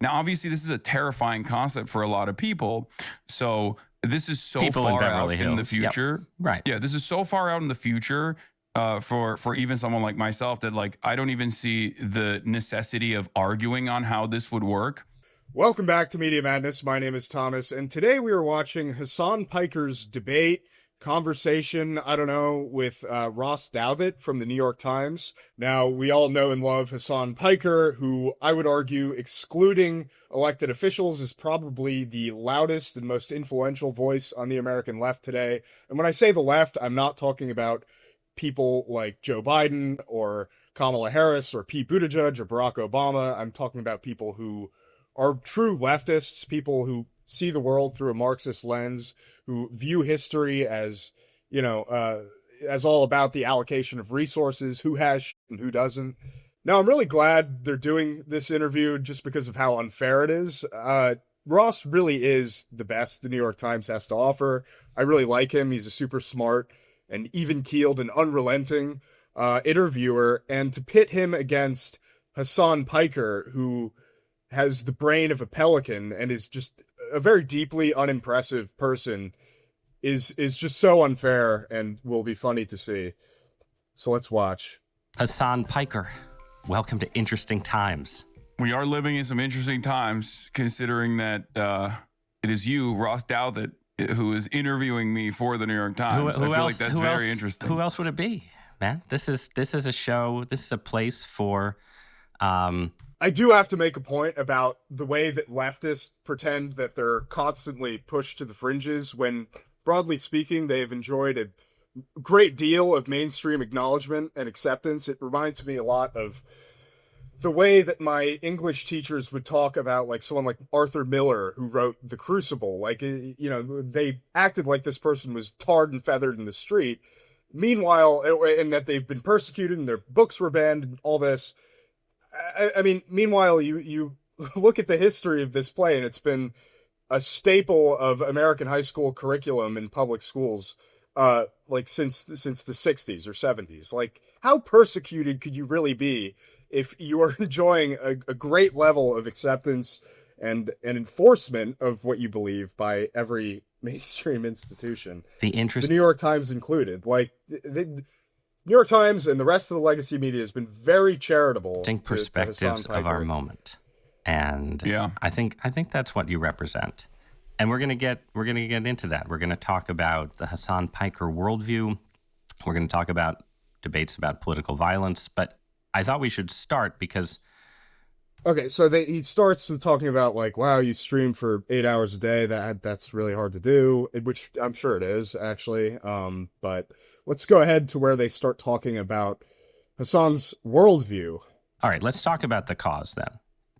Now, obviously, this is a terrifying concept for a lot of people. So this is so People in far out Beverly in the Hills. future. Yep. Right. Yeah, this is so far out in the future for even someone like myself that like I don't even see the necessity of arguing on how this would work. Welcome back to Media Madness. My name is Thomas, and today we are watching Hasan Piker's debate, conversation, with Ross Douthat from the New York Times. Now, we all know and love Hasan Piker, who I would argue, excluding elected officials, is probably the loudest and most influential voice on the American left today. And when I say the left, I'm not talking about people like Joe Biden or Kamala Harris or Pete Buttigieg or Barack Obama. I'm talking about people who are true leftists, people who see the world through a Marxist lens, who view history as, as all about the allocation of resources, who has shit and who doesn't. Now, I'm really glad they're doing this interview just because of how unfair it is. Ross really is the best the New York Times has to offer. I really like him. He's a super smart and even-keeled and unrelenting interviewer. And to pit him against Hasan Piker, who has the brain of a pelican and is just a very deeply unimpressive person, is just so unfair and will be funny to see. So let's watch. Hasan Piker, welcome to Interesting Times. We are living in some interesting times, considering that it is you, Ross Douthat, who is interviewing me for the New York Times. I feel like that's very interesting. Who else would it be, man? This is a show. This is a place for. I do have to make a point about the way that leftists pretend that they're constantly pushed to the fringes when, broadly speaking, they've enjoyed a great deal of mainstream acknowledgement and acceptance. It reminds me a lot of the way that my English teachers would talk about like someone like Arthur Miller, who wrote The Crucible. Like, they acted like this person was tarred and feathered in the street. Meanwhile, and that they've been persecuted and their books were banned and all this. I mean, meanwhile, you look at the history of this play, and it's been a staple of American high school curriculum in public schools, since the 60s or 70s. Like, how persecuted could you really be if you are enjoying a great level of acceptance and enforcement of what you believe by every mainstream institution? The New York Times included. Like, New York Times and the rest of the legacy media has been very charitable to perspectives to of our moment, and yeah, I think that's what you represent, and we're gonna get into that. We're gonna talk about the Hasan Piker worldview. We're gonna talk about debates about political violence, but I thought we should start because. Okay, so he starts with talking about like, wow, you stream for 8 hours a day. That's really hard to do, which I'm sure it is actually. But let's go ahead to where they start talking about Hasan's worldview. All right, let's talk about the cause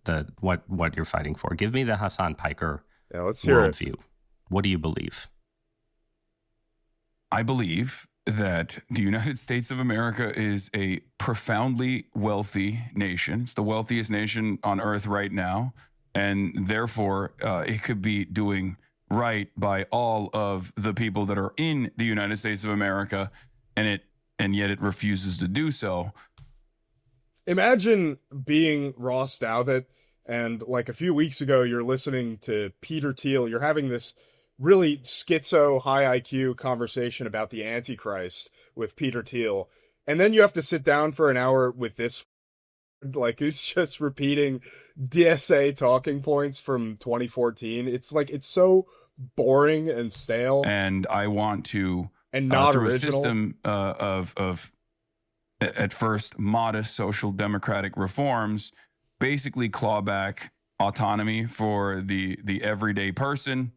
then. What you're fighting for. Give me the Hasan Piker let's hear worldview. What do you believe? I believe that the United States of America is a profoundly wealthy nation. It's the wealthiest nation on earth right now. And therefore, it could be doing right by all of the people that are in the United States of America, and yet it refuses to do so. Imagine being Ross Douthat, and like a few weeks ago, you're listening to Peter Thiel. You're having this really schizo, high IQ conversation about the Antichrist with Peter Thiel. And then you have to sit down for an hour with this, like, who's just repeating DSA talking points from 2014. It's like, it's so boring and stale. And I want to, and not through original. a system of at first modest social democratic reforms, basically claw back autonomy for the everyday person,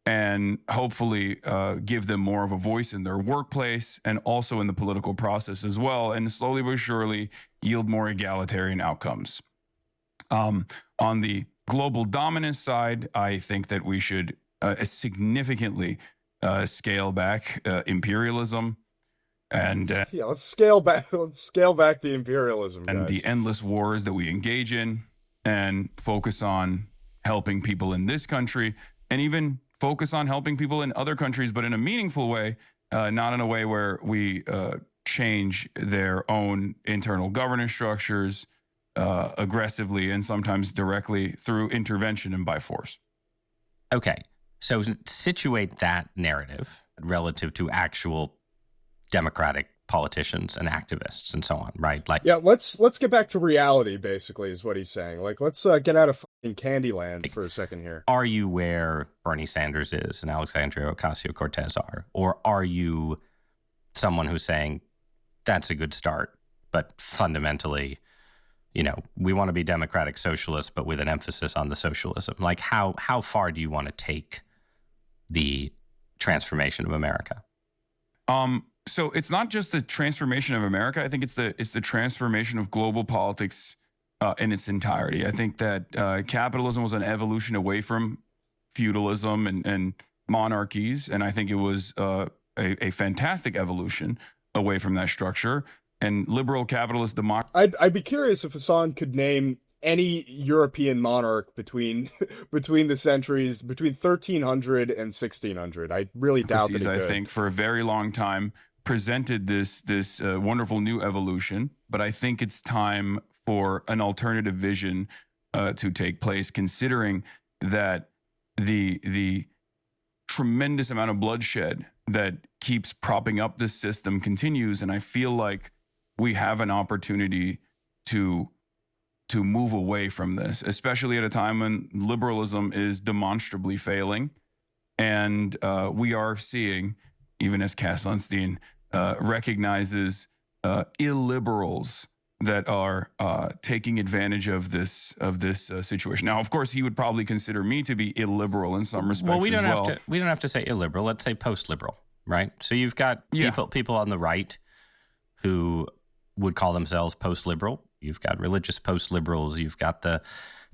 and hopefully give them more of a voice in their workplace and also in the political process as well, and slowly but surely yield more egalitarian outcomes. On the global dominance side, I think that we should significantly scale back imperialism and let's scale back the imperialism, and guys. the endless wars that we engage in, and focus on helping people in this country, and even focus on helping people in other countries, but in a meaningful way, not in a way where we change their own internal governance structures, aggressively and sometimes directly through intervention and by force. Okay, so situate that narrative relative to actual democratic politicians and activists and so on, right? Like, yeah, let's get back to reality. Basically, is what he's saying. Like, let's get out of fucking Candyland for a second here. Are you where Bernie Sanders is and Alexandria Ocasio-Cortez are, or are you someone who's saying that's a good start, but fundamentally, we want to be democratic socialists, but with an emphasis on the socialism? Like, how far do you want to take the transformation of America? So it's not just the transformation of America. I think it's the transformation of global politics in its entirety. I think that capitalism was an evolution away from feudalism and monarchies, and I think it was a fantastic evolution away from that structure. And liberal capitalist democracy. I'd be curious if Hasan could name any European monarch between the centuries between 1300 and 1600. I really doubt that he could. I think for a very long time presented this wonderful new evolution, but I think it's time for an alternative vision to take place, considering that the tremendous amount of bloodshed that keeps propping up this system continues, and I feel like we have an opportunity to move away from this, especially at a time when liberalism is demonstrably failing. And we are seeing, even as Cass Sunstein recognizes, illiberals that are taking advantage of this situation. Now, of course, he would probably consider me to be illiberal in some respects. Well, we don't have to say illiberal. Let's say post-liberal, right? So you've got people on the right who would call themselves post-liberal. You've got religious post-liberals. You've got the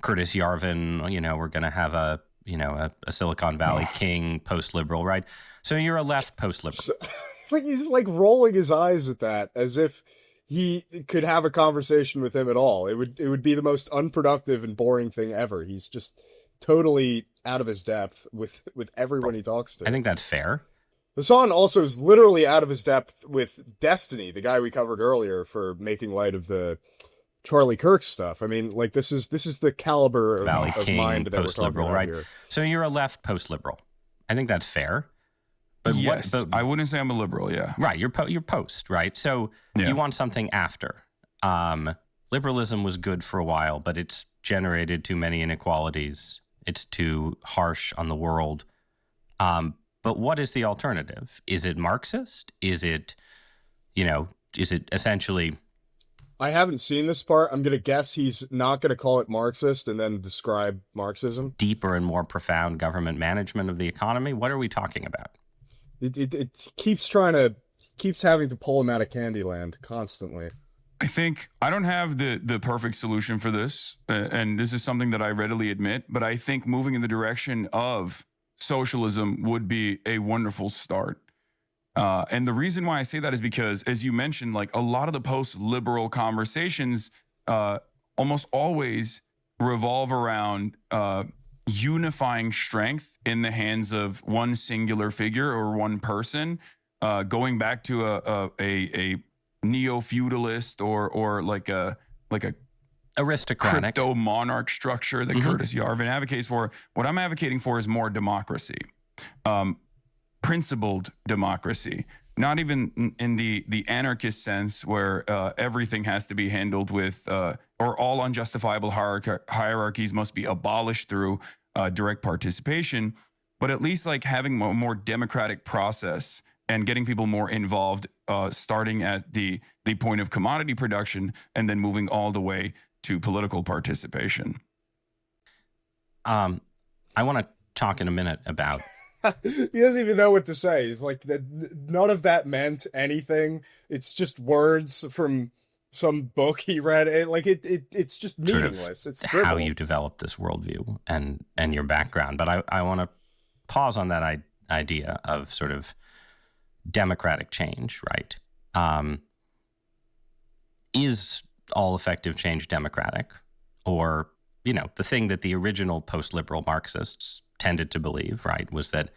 Curtis Yarvin, we're going to have a Silicon Valley king post-liberal, right? So you're a left post-liberal. So, he's like rolling his eyes at that as if he could have a conversation with him at all. It would be the most unproductive and boring thing ever. He's just totally out of his depth with everyone he talks to. I think that's fair. Hasan also is literally out of his depth with Destiny, the guy we covered earlier for making light of the Charlie Kirk stuff. I mean, like, this is the caliber of mind that we're talking about right here. So you're a left post-liberal. I think that's fair. But yes, I wouldn't say I'm a liberal. Yeah, right. You're post, right? So you want something after. Liberalism was good for a while, but it's generated too many inequalities. It's too harsh on the world. But what is the alternative? Is it Marxist? Is it essentially? I haven't seen this part. I'm going to guess he's not going to call it Marxist and then describe Marxism. Deeper and more profound government management of the economy? What are we talking about? It keeps having to pull him out of Candyland constantly. I think I don't have the perfect solution for this, and this is something that I readily admit, but I think moving in the direction of socialism would be a wonderful start. And the reason why I say that is because, as you mentioned, like a lot of the post-liberal conversations almost always revolve around unifying strength in the hands of one singular figure or one person, going back to a neo-feudalist or like a aristocratic crypto monarch structure that Curtis Yarvin advocates for. What I'm advocating for is more democracy, principled democracy, not even in the anarchist sense where everything has to be handled with or all unjustifiable hierarchies must be abolished through direct participation, but at least like having a more democratic process and getting people more involved, starting at the point of commodity production and then moving all the way to political participation. I want to talk in a minute about. He doesn't even know what to say. He's like, none of that meant anything. It's just words from some book he read. It's just meaningless. It's how you developed this worldview and your background. But I want to pause on that idea of sort of democratic change, right? Is all effective change democratic? Or, the thing that the original post-liberal Marxists tended to believe, right, was that,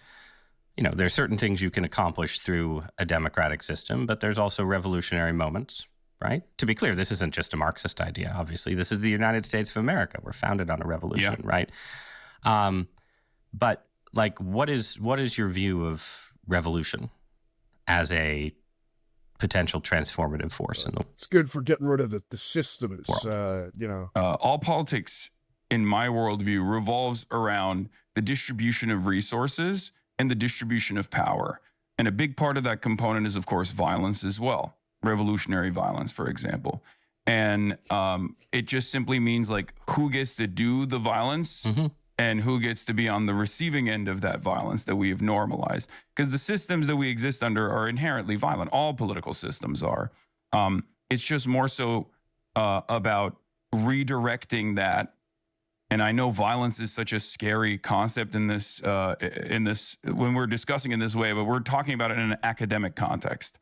there's certain things you can accomplish through a democratic system, but there's also revolutionary moments right? To be clear, this isn't just a Marxist idea. Obviously, this is the United States of America. We're founded on a revolution, right? But like, what is your view of revolution as a potential transformative force in the It's good for getting rid of the system. world? All politics, in my worldview, revolves around the distribution of resources and the distribution of power. And a big part of that component is, of course, violence as well. Revolutionary violence, for example. And it just simply means like who gets to do the violence and who gets to be on the receiving end of that violence that we have normalized. Because the systems that we exist under are inherently violent. All political systems are. It's just more so about redirecting that. And I know violence is such a scary concept in this when we're discussing in this way, but we're talking about it in an academic context.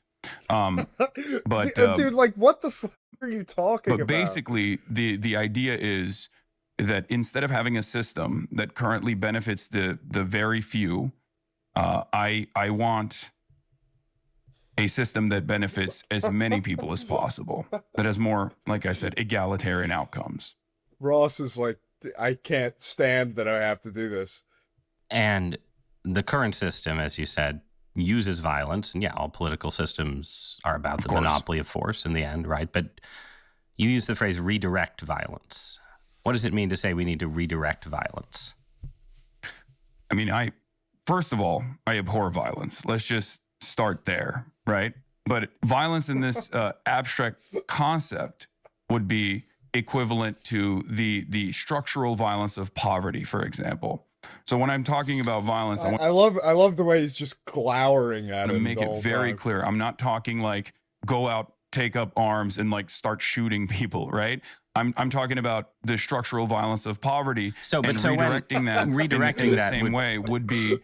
But dude, like, what the fuck are you talking about? But basically, the idea is that instead of having a system that currently benefits the very few, I want a system that benefits as many people as possible, that has more, like I said, egalitarian outcomes. Ross is like, I can't stand that I have to do this. And the current system, as you said, uses violence. And yeah, all political systems are about the monopoly of force in the end, right? But you use the phrase redirect violence. What does it mean to say we need to redirect violence? I mean, first of all, I abhor violence. Let's just start there, right? But violence in this abstract concept would be equivalent to the structural violence of poverty, for example. So when I'm talking about violence, I love the way he's just glowering at him. To make it very clear, I'm not talking like go out, take up arms, and like start shooting people, right? I'm talking about the structural violence of poverty. Redirecting that in the same way would be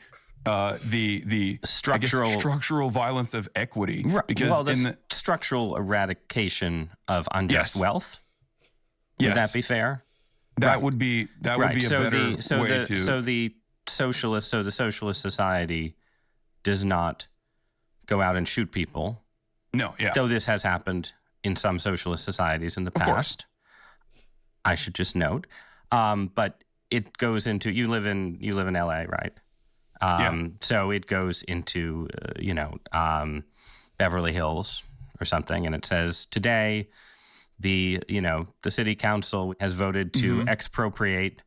the structural violence of equity. Right. Because structural eradication of unjust wealth. Would that be fair? That would be a better way to. So the socialist society does not go out and shoot people. No, yeah. Though this has happened in some socialist societies in the past. I should just note. But it goes into you live in LA, right? So it goes into Beverly Hills or something, and it says today the city council has voted to expropriate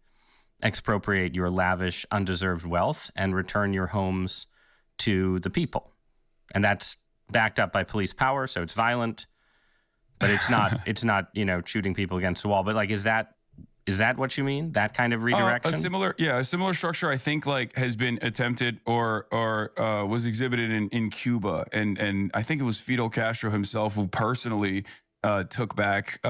your lavish, undeserved wealth and return your homes to the people. And that's backed up by police power, so it's violent, but it's not shooting people against the wall. But like, is that what you mean? That kind of redirection? A similar structure I think like has been attempted or was exhibited in Cuba, and I think it was Fidel Castro himself who personally took back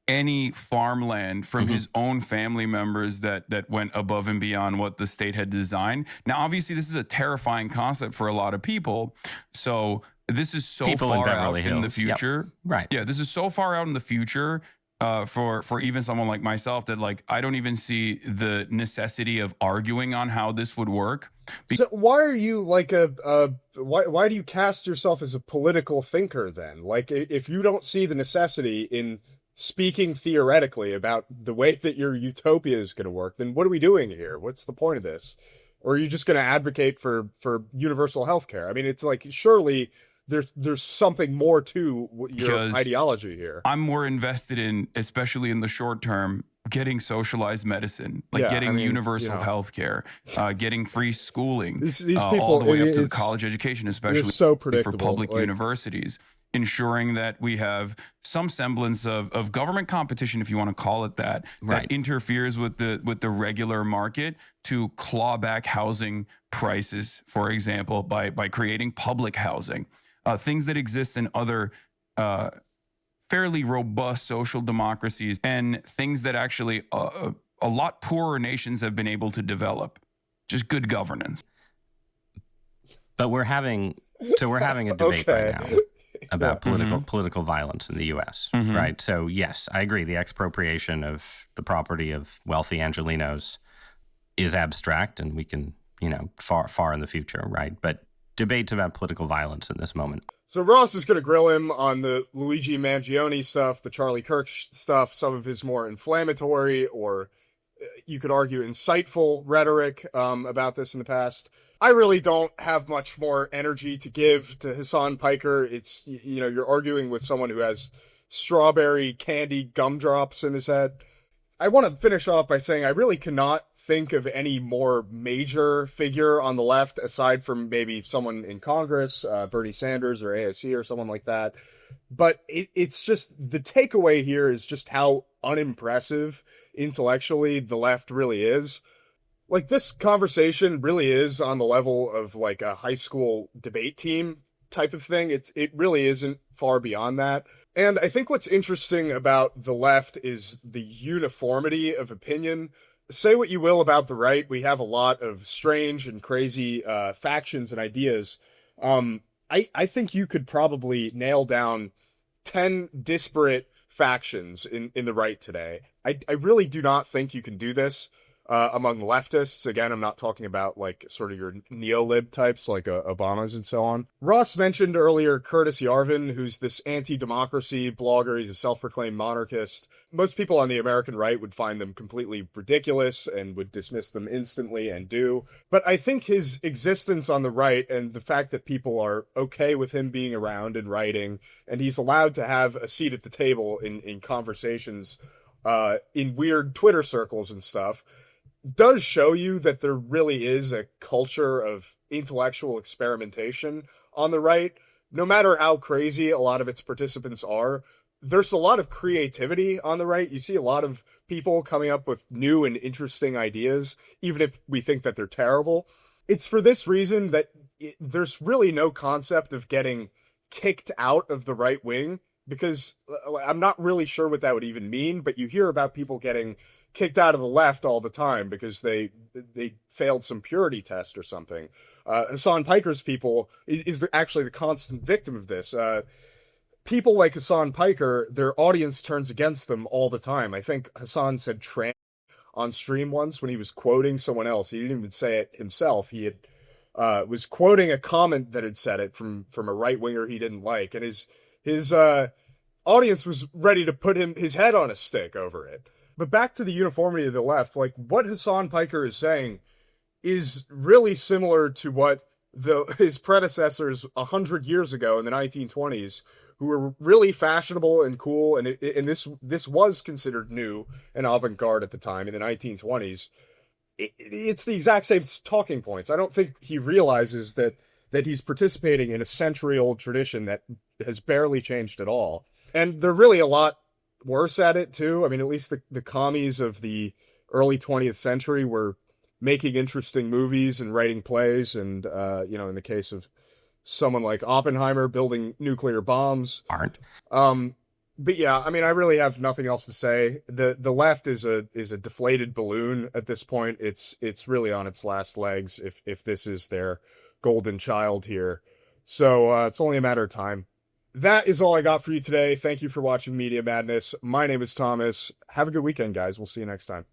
any farmland from his own family members that went above and beyond what the state had designed. Now, obviously, this is a terrifying concept for a lot of people. So this is so far out in the future. Yep. Right. Yeah, this is so far out in the future for even someone like myself that like I don't even see the necessity of arguing on how this would work. So why are you like why do you cast yourself as a political thinker then? Like if you don't see the necessity in speaking theoretically about the way that your utopia is going to work, then what are we doing here? What's the point of this? Or are you just going to advocate for universal health care? I mean, it's like surely there's something more to your ideology here. I'm more invested in, especially in the short term, getting socialized medicine, getting universal health care, getting free schooling, these people, all the way up to the college education, especially so for public universities, ensuring that we have some semblance of government competition, if you want to call it that, that interferes with the regular market to claw back housing prices, for example, by creating public housing. Things that exist in other fairly robust social democracies and things that actually a lot poorer nations have been able to develop. Just good governance. But we're having a debate right now about political violence in the U.S., right? So yes, I agree. The expropriation of the property of wealthy Angelenos is abstract, and we can, far in the future, right? But debates about political violence in this moment. So Ross is going to grill him on the Luigi Mangione stuff, the Charlie Kirk stuff, some of his more inflammatory or you could argue insightful rhetoric about this in the past. I really don't have much more energy to give to Hasan Piker. It's, you know, you're arguing with someone who has strawberry candy gumdrops in his head. I want to finish off by saying I really cannot think of any more major figure on the left aside from maybe someone in Congress, Bernie Sanders or AOC or someone like that. But it's just, the takeaway here is just how unimpressive intellectually the left really is. Like, this conversation really is on the level of like a high school debate team type of thing. It really isn't far beyond that. And I think what's interesting about the left is the uniformity of opinion. Say what you will about the right, we have a lot of strange and crazy factions and ideas. I think you could probably nail down 10 disparate factions in the right today. I really do not think you can do this among leftists. Again, I'm not talking about like sort of your neolib types like Obama's and so on. Ross mentioned earlier Curtis Yarvin, who's this anti-democracy blogger. He's a self-proclaimed monarchist. Most people on the American right would find them completely ridiculous and would dismiss them instantly and do. But I think his existence on the right and the fact that people are okay with him being around and writing, and he's allowed to have a seat at the table in conversations in weird Twitter circles and stuff, does show you that there really is a culture of intellectual experimentation on the right. No matter how crazy a lot of its participants are, there's a lot of creativity on the right. You see a lot of people coming up with new and interesting ideas, even if we think that they're terrible. It's for this reason that there's really no concept of getting kicked out of the right wing, because I'm not really sure what that would even mean, but you hear about people getting kicked out of the left all the time because they failed some purity test or something. Hasan Piker's people is actually the constant victim of this. People like Hasan Piker, their audience turns against them all the time. I think Hasan said trans on stream once when he was quoting someone else. He didn't even say it himself. He had was quoting a comment that had said it from a right winger he didn't like, and his audience was ready to put his head on a stick over it. But back to the uniformity of the left, like what Hasan Piker is saying is really similar to what his predecessors 100 years ago in the 1920s, who were really fashionable and cool, and this was considered new and avant-garde at the time in the 1920s. It's the exact same talking points. I don't think he realizes that he's participating in a century-old tradition that has barely changed at all. And they're really a lot worse at it too. I mean, at least the commies of the early 20th century were making interesting movies and writing plays, and in the case of someone like Oppenheimer, building nuclear bombs. But yeah, I mean, I really have nothing else to say. The left is a deflated balloon at this point. It's really on its last legs if this is their golden child here. So it's only a matter of time. That is all I got for you today. Thank you for watching Media Madness. My name is Thomas. Have a good weekend, guys. We'll see you next time.